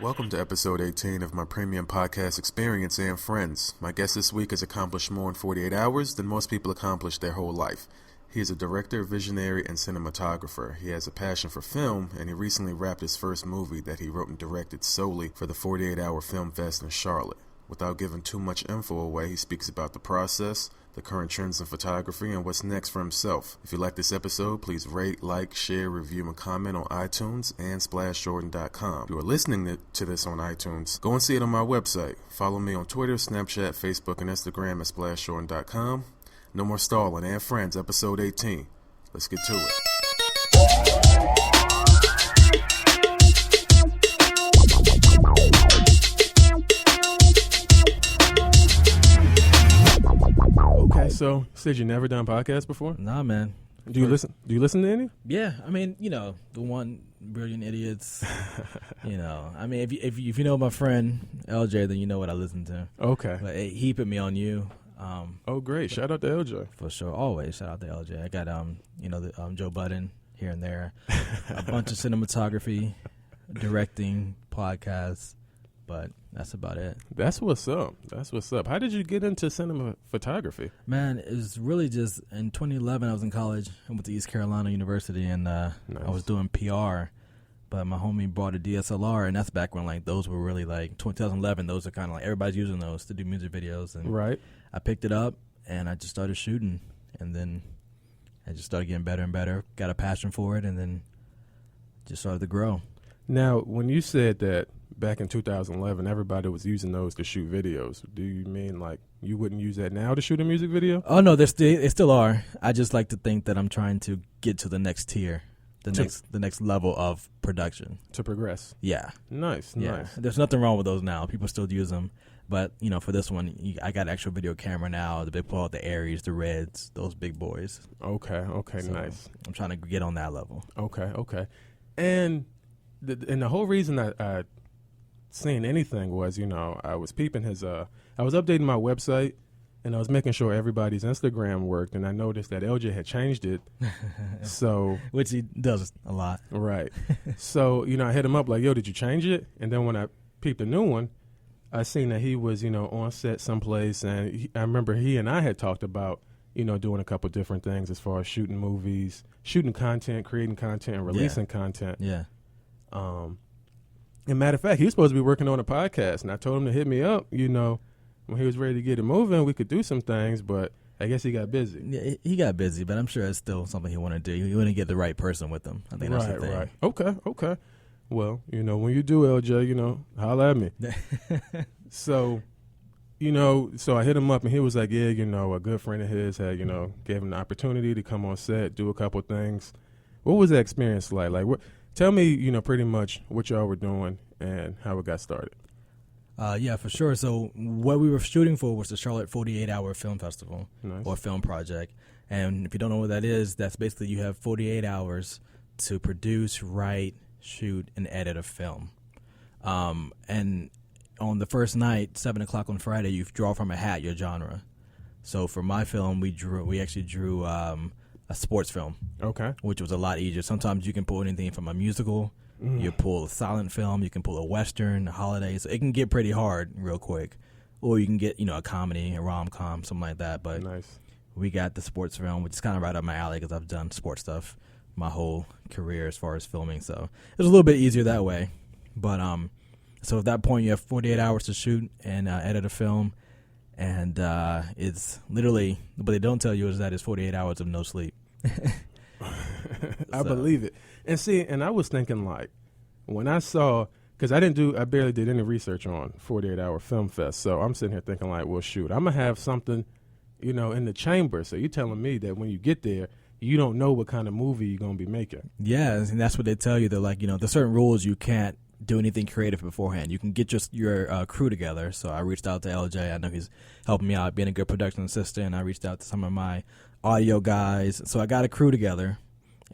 Welcome to episode 18 of my premium podcast experience and friends. My guest this week has accomplished more in 48 hours than most people accomplish their whole life. He is a director, visionary, and cinematographer. He has a passion for film, and he recently wrapped his first movie that he wrote and directed solely for the 48-hour Film Fest in Charlotte. Without giving too much info away, he speaks about the process, the current trends in photography, and what's next for himself. If you like this episode, please rate, like, share, review, and comment on iTunes and SplashJordan.com. If you are listening to this on iTunes, go and see it on my website. Follow me on Twitter, Snapchat, Facebook, and Instagram at SplashJordan.com. No more stalling, and friends, episode 18. Let's get to it. So, you said you never done podcasts before? Nah, man. Do you listen to any? Yeah, I mean, the one Brilliant Idiots. I mean, if you know my friend LJ, then you know what I listen to. Okay. But he put me on you. Oh, great! Shout out to LJ. For sure, always shout out to LJ. I got Joe Budden here and there, a bunch of cinematography, directing, podcasts. But that's about it. That's what's up. How did you get into cinema photography? Man, it was really just in 2011. I was in college. I went to East Carolina University, and nice. I was doing PR. But my homie bought a DSLR, and that's back when those were really 2011. Those are kind of everybody's using those to do music videos. And right. I picked it up, and I just started shooting, and then I just started getting better and better. Got a passion for it, and then just started to grow. Now, when you said that back in 2011, everybody was using those to shoot videos, do you mean you wouldn't use that now to shoot a music video? Oh, no, they still are. I just like to think that I'm trying to get to the next tier, the next level of production. To progress. Yeah. Nice. There's nothing wrong with those now. People still use them. But, for this one, I got an actual video camera now. They pull out the Aries, the Reds, those big boys. Okay, so nice. I'm trying to get on that level. Okay. And the whole reason I seen anything was, I was peeping his, I was updating my website, and I was making sure everybody's Instagram worked, and I noticed that LJ had changed it. So, which he does a lot. Right. So, I hit him up yo, did you change it? And then when I peeped a new one, I seen that he was, on set someplace, and I remember he and I had talked about, doing a couple different things as far as shooting movies, shooting content, creating content, and releasing content. Yeah. And matter of fact, he was supposed to be working on a podcast, and I told him to hit me up, when he was ready to get it moving, we could do some things, but I guess he got busy. Yeah, he got busy, but I'm sure it's still something he want to do. He want to get the right person with him. I think that's the thing. Right. Okay. Well, when you do, LJ, holla at me. So, so I hit him up, and he was like, yeah, a good friend of his had, gave him the opportunity to come on set, do a couple things. What was that experience like? Tell me, pretty much what y'all were doing and how it got started. Yeah, for sure. So what we were shooting for was the Charlotte 48-hour Film Festival. Nice. Or film project. And if you don't know what that is, that's basically you have 48 hours to produce, write, shoot, and edit a film. And on the first night, 7 o'clock on Friday, you draw from a hat your genre. So for my film, we actually drew a sports film. Okay. Which was a lot easier. Sometimes you can pull anything from a musical. You pull a silent film. You can pull a Western, a holiday. So it can get pretty hard real quick. Or you can get, a comedy, a rom-com, something like that. But nice. We got the sports film, which is kind of right up my alley because I've done sports stuff my whole career as far as filming. So it was a little bit easier that way. But so at that point, you have 48 hours to shoot and edit a film. And it's literally, what they don't tell you is that it's 48 hours of no sleep. I believe it. And see, and I was thinking when I saw, because I barely did any research on 48-hour Film Fest. So I'm sitting here thinking well, shoot, I'm going to have something, in the chamber. So you're telling me that when you get there, you don't know what kind of movie you're going to be making. Yeah, and that's what they tell you. They're there's certain rules you can't do anything creative beforehand. You can get your crew together. So I reached out to LJ. I know he's helping me out, being a good production assistant. I reached out to some of my audio guys. So I got a crew together.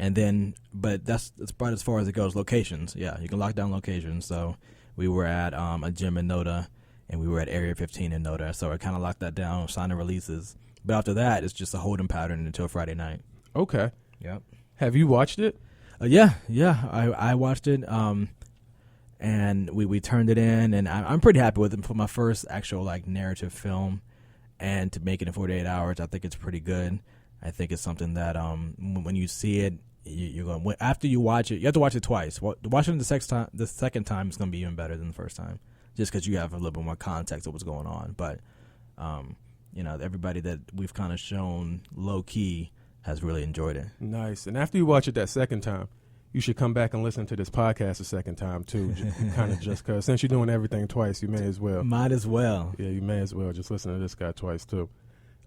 And then, but that's about as far as it goes. Locations, yeah, you can lock down locations. So we were at a gym in Noda, and we were at Area 15 in Noda. So I kind of locked that down, signed the releases. But after that, it's just a holding pattern until Friday night. Okay. Yep. Have you watched it? Yeah. I watched it. and we turned it in, and I'm pretty happy with it for my first actual like narrative film, and to make it in 48 hours, I think it's pretty good. I think it's something that when you see it, you're going, after you watch it, you have to watch it twice. Watching it the second time is going to be even better than the first time, just because you have a little bit more context of what's going on. But everybody that we've kind of shown low key has really enjoyed it. Nice. And after you watch it that second time, you should come back and listen to this podcast a second time too. Kind of just because since you're doing everything twice, you may as well. Might as well. Yeah, you may as well just listen to this guy twice too.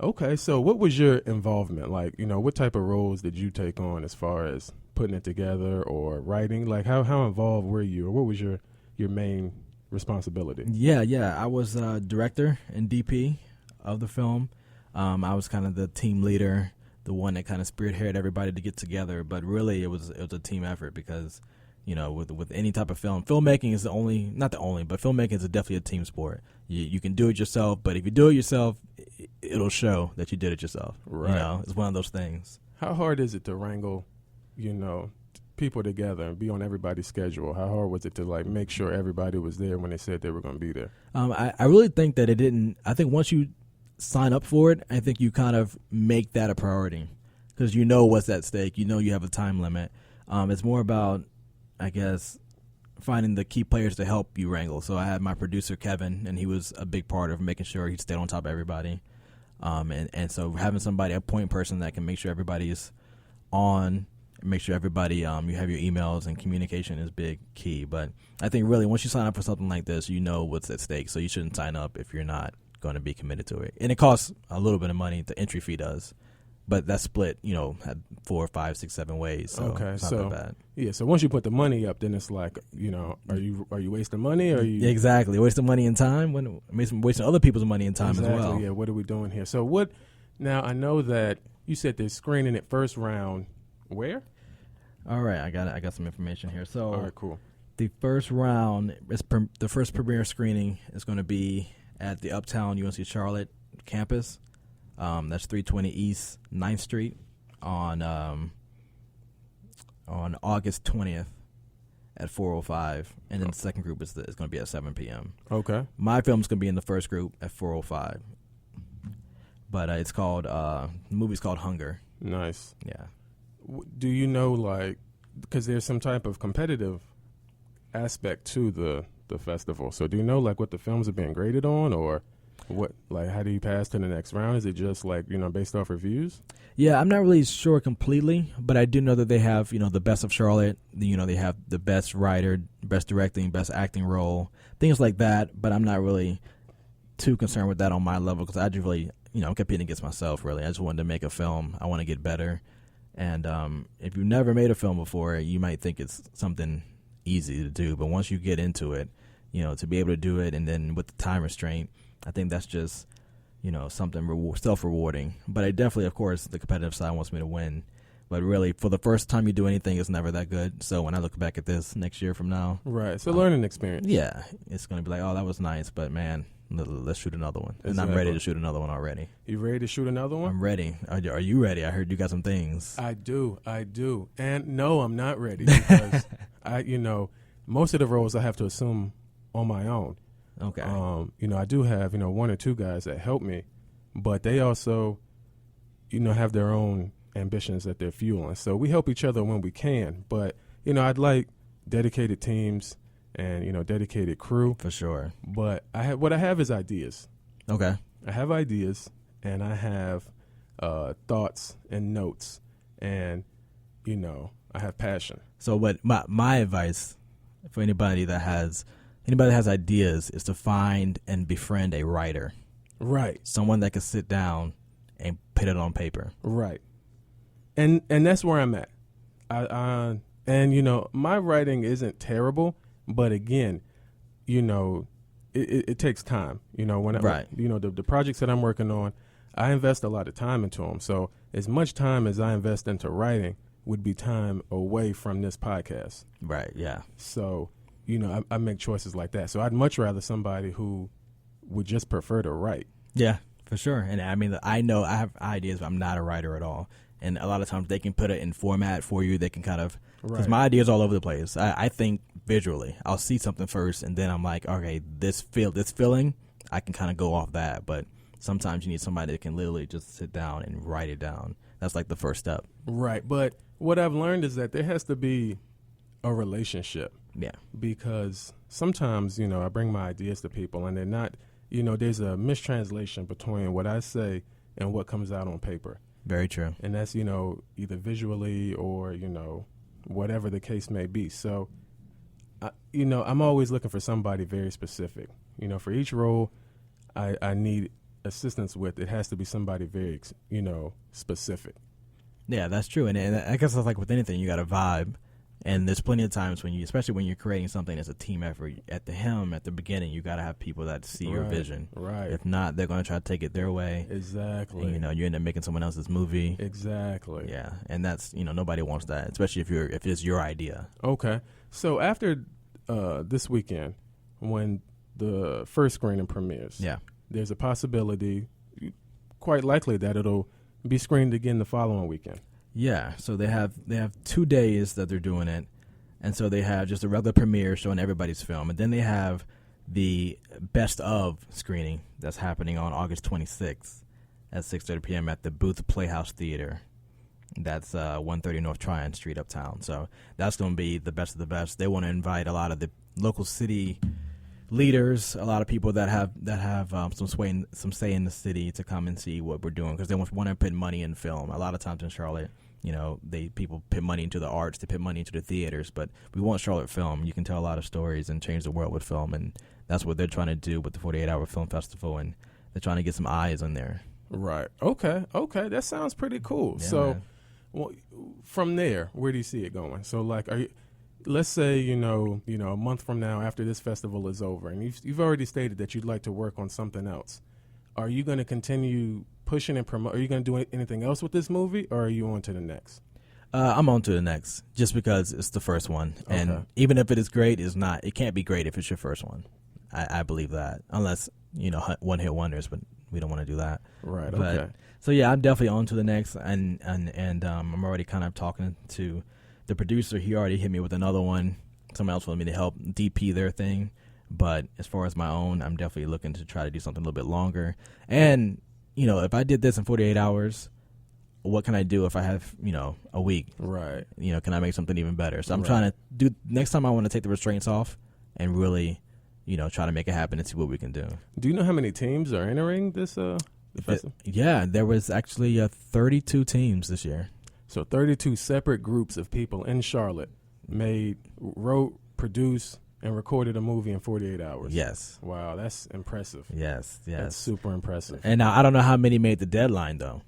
Okay, so what was your involvement? Like, what type of roles did you take on as far as putting it together or writing? Like, how involved were you, or what was your main responsibility? Yeah. I was director and DP of the film. I was kind of the team leader, the one that kind of spearheaded everybody to get together. But really, it was a team effort because, with any type of filmmaking is not the only, but filmmaking is definitely a team sport. You can do it yourself, but if you do it yourself, it'll show that you did it yourself. Right. It's one of those things. How hard is it to wrangle, people together and be on everybody's schedule? How hard was it to like make sure everybody was there when they said they were going to be there? I really think that it didn't. I think once you sign up for it, I think you kind of make that a priority because you know what's at stake. You have a time limit. It's more about, I guess, finding the key players to help you wrangle. So I had my producer, Kevin, and he was a big part of making sure he stayed on top of everybody. And so having somebody, a point person that can make sure everybody's on, make sure everybody, you have your emails and communication is big key. But I think really once you sign up for something like this, you know what's at stake. So you shouldn't sign up if you're not going to be committed to it. And it costs a little bit of money. The entry fee does. But that's split, had 4, 5, 6, 7 ways. So okay, it's not so that bad. Yeah, so once you put the money up, then it's like, are you wasting money? Or are you exactly wasting money and time? Wasting other people's money and time exactly, as well. Yeah, what are we doing here? So what? Now I know that you said they're screening it first round. Where? All right, I got some information here. So all right, cool. The first round the first premiere screening is going to be at the Uptown UNC Charlotte campus. That's 320 East 9th Street on August 20th at 4:05, and then the second group is going to be at 7 p.m. Okay. My film's going to be in the first group at 4:05, but it's called the movie's called Hunger. Nice. Yeah. Do you know, like, because there's some type of competitive aspect to the festival, so do you know like what the films are being graded on, or what, like, how do you pass to the next round? Is it just like, based off reviews? Yeah, I'm not really sure completely, but I do know that they have, the best of Charlotte. They have the best writer, best directing, best acting role, things like that. But I'm not really too concerned with that on my level because I just really, I'm competing against myself, really. I just wanted to make a film. I want to get better. And if you've never made a film before, you might think it's something easy to do. But once you get into it, to be able to do it and then with the time restraint, I think that's just, something self-rewarding. But I definitely, of course, the competitive side wants me to win. But really, for the first time you do anything, it's never that good. So when I look back at this next year from now. Right. It's a learning experience. Yeah. It's going to be like, oh, that was nice. But, man, let's shoot another one. Exactly. And I'm ready to shoot another one already. You ready to shoot another one? I'm ready. Are you ready? I heard you got some things. I do. And no, I'm not ready because, most of the roles I have to assume on my own. Okay. I do have, 1 or 2 guys that help me, but they also, have their own ambitions that they're fueling. So we help each other when we can. But, I'd like dedicated teams and, dedicated crew. For sure. But what I have is ideas. Okay. I have ideas and I have thoughts and notes and, I have passion. So what my advice for anybody that has ideas is to find and befriend a writer. Right. Someone that can sit down and put it on paper. Right. And that's where I'm at. My writing isn't terrible, but again, it takes time. The projects that I'm working on, I invest a lot of time into them. So as much time as I invest into writing would be time away from this podcast. Right. Yeah. So, I make choices like that. So I'd much rather somebody who would just prefer to write. Yeah, for sure. And I mean, I know I have ideas, but I'm not a writer at all. And a lot of times they can put it in format for you. They can kind of, because my ideas all over the place. I think visually. I'll see something first, and then I'm like, okay, this feeling, I can kind of go off that. But sometimes you need somebody that can literally just sit down and write it down. That's like the first step. Right. But what I've learned is that there has to be a relationship. Yeah. Because sometimes, I bring my ideas to people and they're not, there's a mistranslation between what I say and what comes out on paper. Very true. And that's, either visually or, whatever the case may be. So, I'm always looking for somebody very specific. For each role I need assistance with, it has to be somebody very, specific. Yeah, that's true. And I guess it's like with anything, you got a vibe. And there's plenty of times when especially when you're creating something as a team effort, at the beginning, you got to have people that see your vision. Right. If not, they're going to try to take it their way. Exactly. And, you end up making someone else's movie. Exactly. Yeah. And that's, nobody wants that, especially if it's your idea. Okay. So after this weekend, when the first screening premieres, yeah, there's a possibility, quite likely, that it'll be screened again the following weekend. Yeah, so they have 2 days that they're doing it, and so they have just a regular premiere showing everybody's film, and then they have the best of screening that's happening on August 26th at 6:30 p.m. at the Booth Playhouse Theater. That's 130 North Tryon Street, uptown. So that's going to be the best of the best. They want to invite a lot of the local city leaders, a lot of people that have some say in the city to come and see what we're doing, because they want to put money in film. A lot of times in Charlotte, people put money into the arts, they put money into the theaters, but we want Charlotte film. You can tell a lot of stories and change the world with film, and that's what they're trying to do with the 48-hour film festival, and they're trying to get some eyes in there. Right. Okay. That sounds pretty cool. Yeah, so, man. Well, from there, where do you see it going? So, like, let's say, a month from now, after this festival is over, and you've already stated that you'd like to work on something else. Are you going to continue pushing and promote? Are you going to do anything else with this movie, or are you on to the next? I'm on to the next, just because it's the first one. And Okay. even if it is great, it can't be great if it's your first one. I believe that. Unless, one-hit wonders, but we don't want to do that. Right, But, okay. So, yeah, I'm definitely on to the next, and I'm already kind of talking to the producer. He already hit me with another one. Someone else wanted me to help DP their thing. But as far as my own, I'm definitely looking to try to do something a little bit longer. And, if I did this in 48 hours, what can I do if I have, a week? Right. Can I make something even better? So I'm Right. trying to do, next time I want to take the restraints off and really, try to make it happen and see what we can do. Do you know how many teams are entering this festival? Yeah, there was actually 32 teams this year. So 32 separate groups of people in Charlotte wrote, produced, and recorded a movie in 48 hours. Yes. Wow, that's impressive. Yes. That's super impressive. And now I don't know how many made the deadline, though.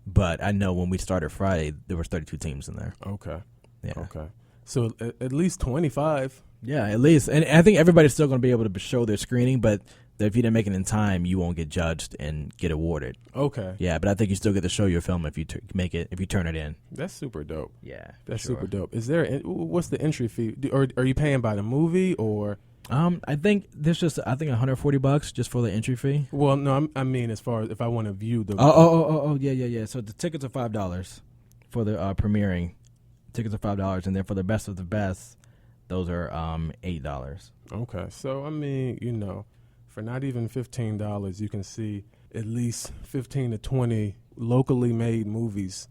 But I know when we started Friday, there was 32 teams in there. Okay. Yeah. Okay. So at least 25. Yeah, at least. And I think everybody's still going to be able to show their screening, but if you didn't make it in time, you won't get judged and get awarded. Okay. Yeah, but I think you still get to show your film if you if you turn it in. That's super dope. Yeah, That's sure. super dope. What's the entry fee? Or are you paying by the movie or? I think there's just $140 just for the entry fee. Well, no, I mean as far as if I want to view the. Yeah. So the tickets are $5 for the premiering. Tickets are $5, and then for the best of the best, those are $8. Okay, so I mean, for not even $15, you can see at least 15 to 20 locally made movies.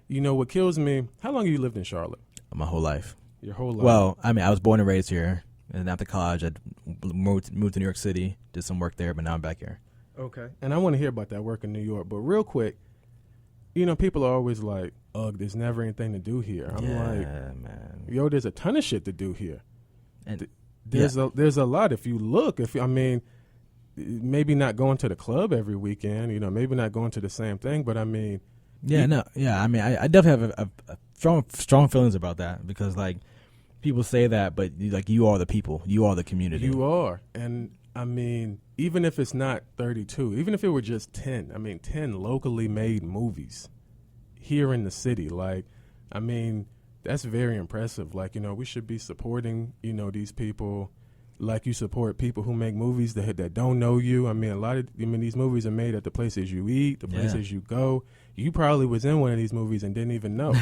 What kills me? How long have you lived in Charlotte? My whole life. Your whole life. Well, I was born and raised here, and after college, I moved to New York City, did some work there, but now I'm back here. Okay. And I want to hear about that work in New York, but real quick, people are always like, "Ugh, there's never anything to do here." I'm like, man. "Yo, there's a ton of shit to do here." And There's a lot. If you look, maybe not going to the club every weekend, maybe not going to the same thing, but I definitely have a strong feelings about that, because people say that, but you are the people, you are the community. You are. And even if it's not 32, even if it were just 10, 10 locally made movies here in the city, that's very impressive. We should be supporting, these people like you support people who make movies that don't know you. These movies are made at the places you eat, the places you go. You probably was in one of these movies and didn't even know.